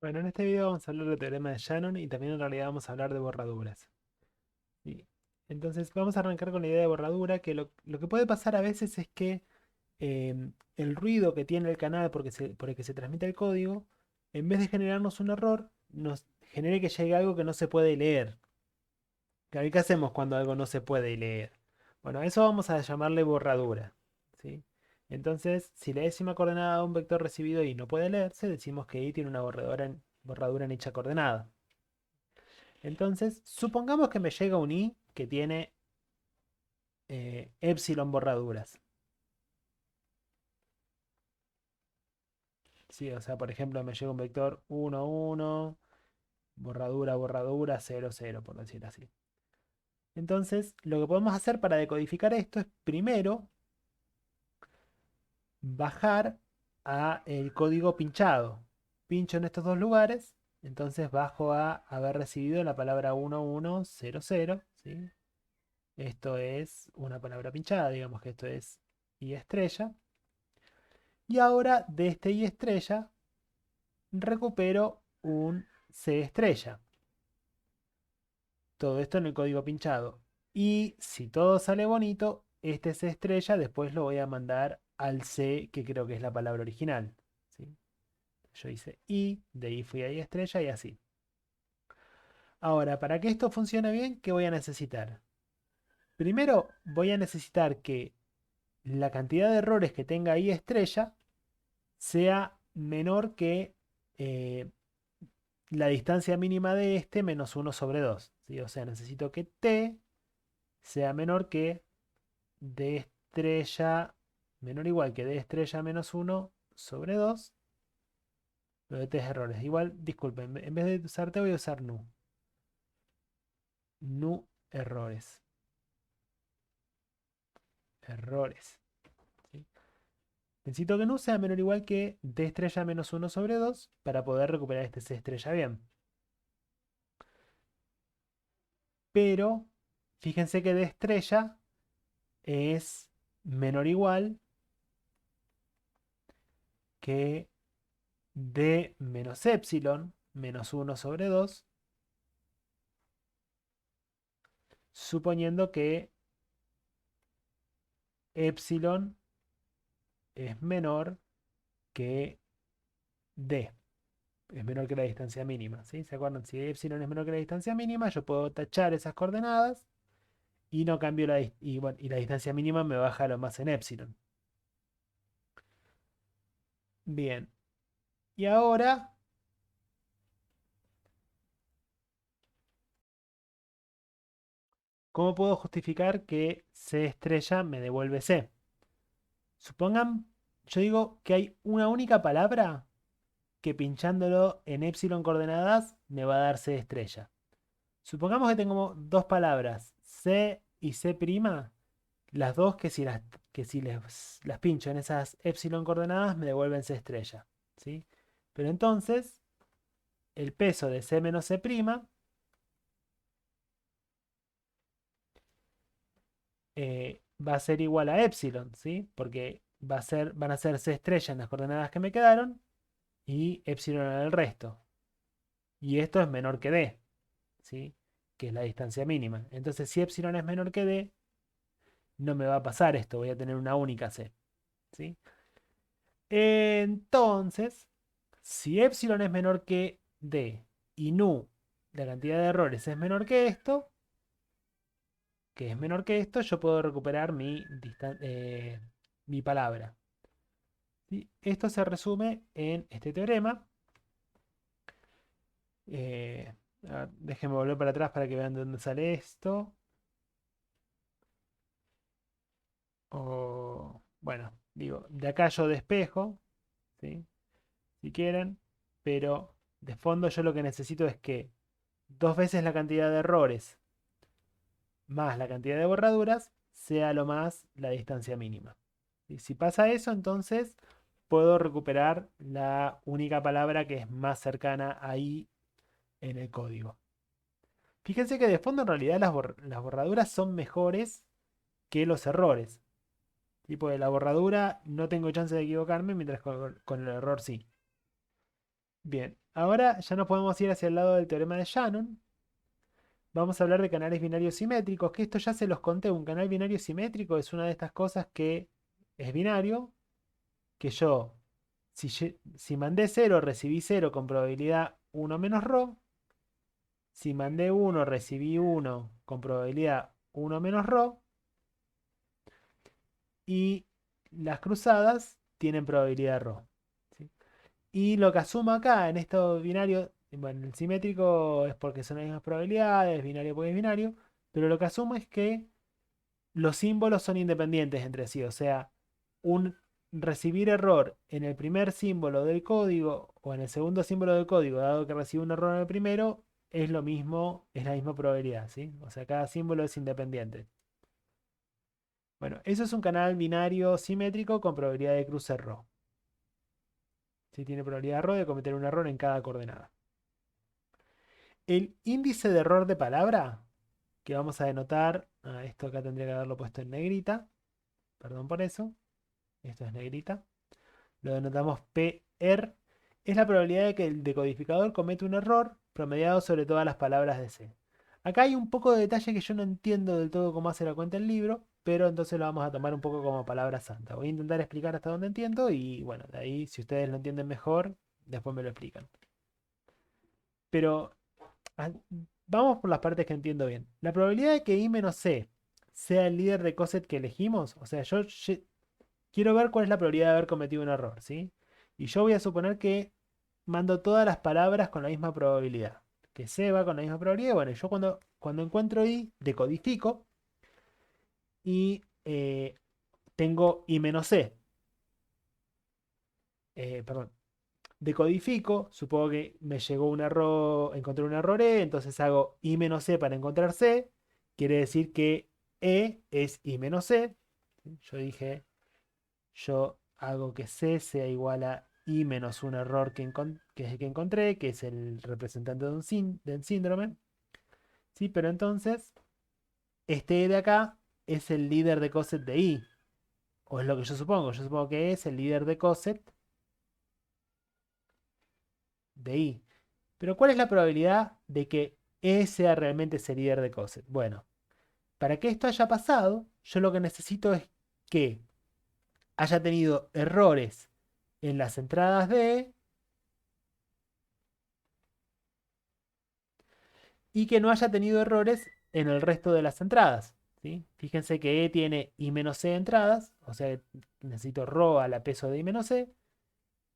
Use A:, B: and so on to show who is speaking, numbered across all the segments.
A: Bueno, en este video vamos a hablar del teorema de Shannon y también en realidad vamos a hablar de borraduras. ¿Sí? Entonces vamos a arrancar con la idea de borradura, que lo que puede pasar a veces es que el ruido que tiene el canal por el que se transmite el código, en vez de generarnos un error, nos genere que llegue algo que no se puede leer. Claro, ¿y qué hacemos cuando algo no se puede leer? Bueno, a eso vamos a llamarle borradura. ¿Sí? Entonces, si la décima coordenada de un vector recibido y no puede leerse, decimos que y tiene una borradura en dicha coordenada. Entonces, supongamos que me llega un i que tiene epsilon borraduras. ¿Sí? O sea, por ejemplo, me llega un vector 1, 1, borradura, borradura, 0, 0, por decir así. Entonces, lo que podemos hacer para decodificar esto es primero bajar a el código pinchado. Pincho en estos dos lugares, entonces bajo a haber recibido la palabra 1100, ¿sí? Esto es una palabra pinchada, digamos que esto es i estrella. Y ahora de este i estrella recupero un c estrella. Todo esto en el código pinchado. Y si todo sale bonito, este c estrella después lo voy a mandar al c que creo que es la palabra original. ¿Sí? Yo hice i, de i fui a i estrella y así. Ahora, para que esto funcione bien, ¿qué voy a necesitar? Primero voy a necesitar que la cantidad de errores que tenga i estrella sea menor que la distancia mínima de este menos 1/2. ¿Sí? O sea, necesito que t sea menor que d estrella, menor o igual que d estrella menos 1/2. Lo de tres errores. Igual, disculpen, en vez de usar t voy a usar nu. Nu errores. Errores. ¿Sí? Necesito que nu sea menor o igual que d estrella menos 1/2 para poder recuperar este c estrella bien. Pero fíjense que d estrella es menor o igual que d menos epsilon menos 1/2, suponiendo que epsilon es menor que d, es menor que la distancia mínima. ¿Sí? ¿Se acuerdan? Si epsilon es menor que la distancia mínima, yo puedo tachar esas coordenadas y no cambio bueno, y la distancia mínima me baja lo más en epsilon. Bien, y ahora, ¿cómo puedo justificar que c estrella me devuelve c? Supongan, yo digo que hay una única palabra que pinchándolo en epsilon coordenadas me va a dar C estrella. Supongamos que tengo dos palabras, C y C', las dos que si las pincho en esas epsilon coordenadas me devuelven C estrella. ¿Sí? Pero entonces, el peso de C menos C' va a ser igual a epsilon, ¿sí? Porque van a ser C estrella en las coordenadas que me quedaron y epsilon en el resto. Y esto es menor que D, ¿sí? Que es la distancia mínima. Entonces, si epsilon es menor que D, no me va a pasar esto, voy a tener una única C, ¿sí? Entonces, si epsilon es menor que D y nu, la cantidad de errores es menor que esto, que es menor que esto, yo puedo recuperar mi palabra. ¿Sí? Esto se resume en este teorema. Eh, Déjenme volver para atrás para que vean de dónde sale esto. O, bueno, digo, de acá yo despejo, ¿sí? Si quieren, pero de fondo yo lo que necesito es que dos veces la cantidad de errores más la cantidad de borraduras sea lo más la distancia mínima. Y si pasa eso, entonces puedo recuperar la única palabra que es más cercana ahí en el código. Fíjense que de fondo en realidad las borraduras son mejores que los errores. Tipo de la borradura no tengo chance de equivocarme, mientras con el error sí. Bien, ahora ya nos podemos ir hacia el lado del teorema de Shannon. Vamos a hablar de canales binarios simétricos, que esto ya se los conté. Un canal binario simétrico es una de estas cosas que es binario, que yo, si mandé cero recibí cero con probabilidad uno menos ρ. Si mandé uno recibí uno con probabilidad uno menos ρ. Y las cruzadas tienen probabilidad ρ. ¿Sí? Y lo que asumo acá en esto binario, bueno, el simétrico es porque son las mismas probabilidades, binario porque es binario, pero lo que asumo es que los símbolos son independientes entre sí. O sea, un recibir error en el primer símbolo del código o en el segundo símbolo del código, dado que recibo un error en el primero, es lo mismo, es la misma probabilidad, ¿sí? O sea, cada símbolo es independiente. Bueno, eso es un canal binario simétrico con probabilidad de cruce ρ. ¿Sí? Tiene probabilidad ρ de cometer un error en cada coordenada. El índice de error de palabra, que vamos a denotar, esto acá tendría que haberlo puesto en negrita, perdón por eso, esto es negrita, lo denotamos PR, es la probabilidad de que el decodificador cometa un error promediado sobre todas las palabras de C. Acá hay un poco de detalle que yo no entiendo del todo cómo hace la cuenta el libro, pero entonces lo vamos a tomar un poco como palabra santa. Voy a intentar explicar hasta donde entiendo y bueno, de ahí si ustedes lo entienden mejor, después me lo explican. Pero ah, vamos por las partes que entiendo bien. La probabilidad de que I menos C sea el líder de coset que elegimos, o sea, yo quiero ver cuál es la probabilidad de haber cometido un error, ¿sí? Y yo voy a suponer que mando todas las palabras con la misma probabilidad. Que C va con la misma probabilidad. Bueno, yo cuando encuentro I, decodifico y tengo I menos C. Perdón. Decodifico, supongo que me llegó un error, encontré un error E, entonces hago I menos C para encontrar C. Quiere decir que E es I menos C. Yo dije, yo hago que C sea igual a I menos un error que es el que encontré, que es el representante de del síndrome. Sí, pero entonces, este E de acá es el líder de coset de I. O es lo que yo supongo. Yo supongo que es el líder de coset de I. Pero ¿cuál es la probabilidad de que E sea realmente ese líder de coset? Bueno, para que esto haya pasado, yo lo que necesito es que haya tenido errores en las entradas de E y que no haya tenido errores en el resto de las entradas. ¿Sí? Fíjense que E tiene I menos C entradas, o sea, necesito ρ a la peso de I menos C,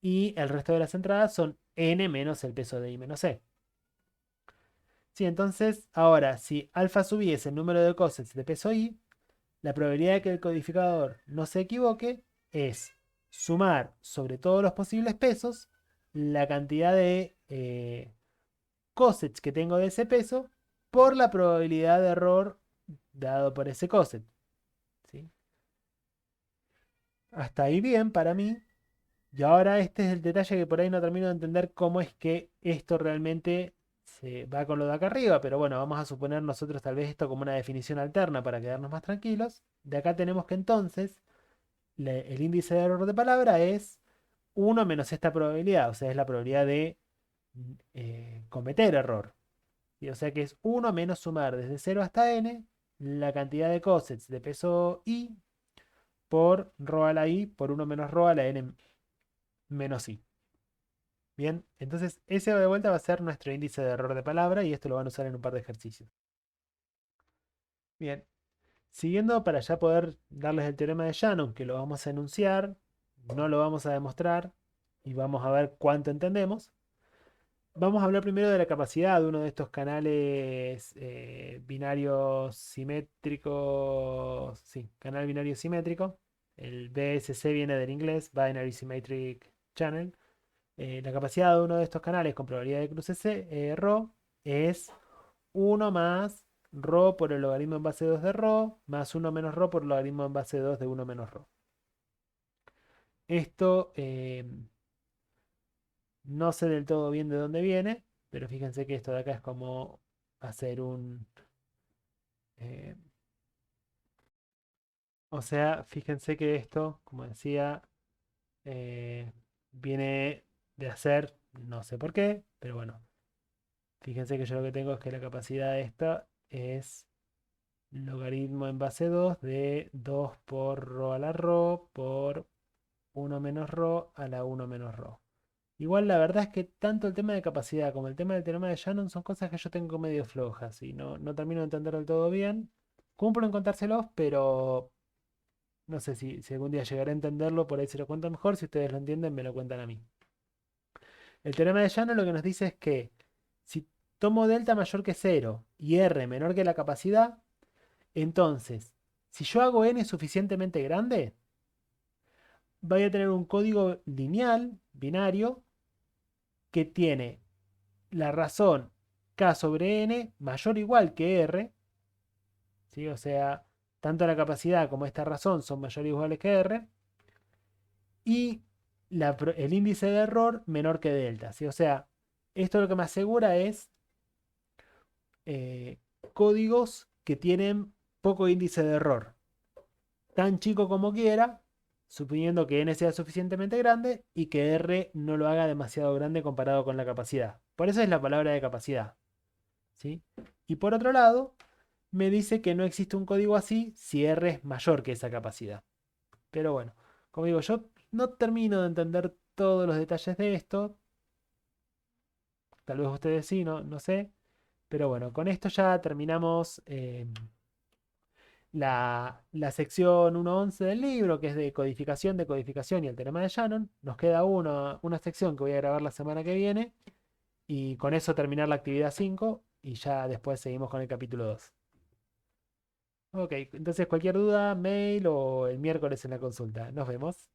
A: y el resto de las entradas son N menos el peso de I menos C. Sí, entonces, ahora, si alfa sub I es el número de cosets de peso I, la probabilidad de que el codificador no se equivoque es sumar sobre todos los posibles pesos la cantidad de cosets que tengo de ese peso por la probabilidad de error dado por ese coset. ¿Sí? Hasta ahí bien para mí. Y ahora este es el detalle que por ahí no termino de entender cómo es que esto realmente se va con lo de acá arriba. Pero bueno, vamos a suponer nosotros tal vez esto como una definición alterna para quedarnos más tranquilos. De acá tenemos que entonces el índice de error de palabra es uno menos esta probabilidad. O sea, es la probabilidad de cometer error. Y o sea que es uno menos sumar desde cero hasta n la cantidad de cosets de peso i por ρ a la i por uno menos ρ a la n menos i. Bien, entonces ese de vuelta va a ser nuestro índice de error de palabra y esto lo van a usar en un par de ejercicios. Bien, siguiendo para ya poder darles el teorema de Shannon, que lo vamos a enunciar, no lo vamos a demostrar y vamos a ver cuánto entendemos. Vamos a hablar primero de la capacidad de uno de estos canales binarios simétricos. Sí, canal binario simétrico. El BSC viene del inglés, Binary Symmetric Channel. La capacidad de uno de estos canales con probabilidad de cruce ρ es uno más ρ por el logaritmo en base 2 de ρ más uno menos ρ por el logaritmo en base 2 de uno menos ρ. Esto no sé del todo bien de dónde viene, pero fíjense que esto de acá es como hacer un... eh, o sea, fíjense que esto, como decía, viene de hacer No sé por qué, pero bueno. Fíjense que yo lo que tengo es que la capacidad de esta es logaritmo en base 2 de 2 por rho a la rho por uno menos rho a la uno menos rho. Igual la verdad es que tanto el tema de capacidad como el tema del teorema de Shannon son cosas que yo tengo medio flojas y no termino de entender del todo bien. Cumplo en contárselos, pero no sé si algún día llegaré a entenderlo, por ahí se lo cuento mejor. Si ustedes lo entienden, me lo cuentan a mí. El teorema de Shannon lo que nos dice es que si tomo delta mayor que cero y r menor que la capacidad, entonces, si yo hago n suficientemente grande, voy a tener un código lineal, binario, que tiene la razón k sobre n mayor o igual que r, ¿sí? O sea, tanto la capacidad como esta razón son mayores o iguales que r, y el índice de error menor que delta, ¿sí? O sea, esto lo que me asegura es eh, códigos que tienen poco índice de error, tan chico como quiera, suponiendo que n sea suficientemente grande y que r no lo haga demasiado grande comparado con la capacidad. Por eso es la palabra de capacidad, ¿sí? Y por otro lado, me dice que no existe un código así si r es mayor que esa capacidad. Pero bueno, como digo, yo no termino de entender todos los detalles de esto. Tal vez ustedes sí, no sé. Pero bueno, con esto ya terminamos la sección 1.11 del libro, que es de codificación y el teorema de Shannon. Nos queda una sección que voy a grabar la semana que viene. Y con eso terminar la actividad 5 y ya después seguimos con el capítulo 2. Ok, entonces cualquier duda, mail o el miércoles en la consulta. Nos vemos.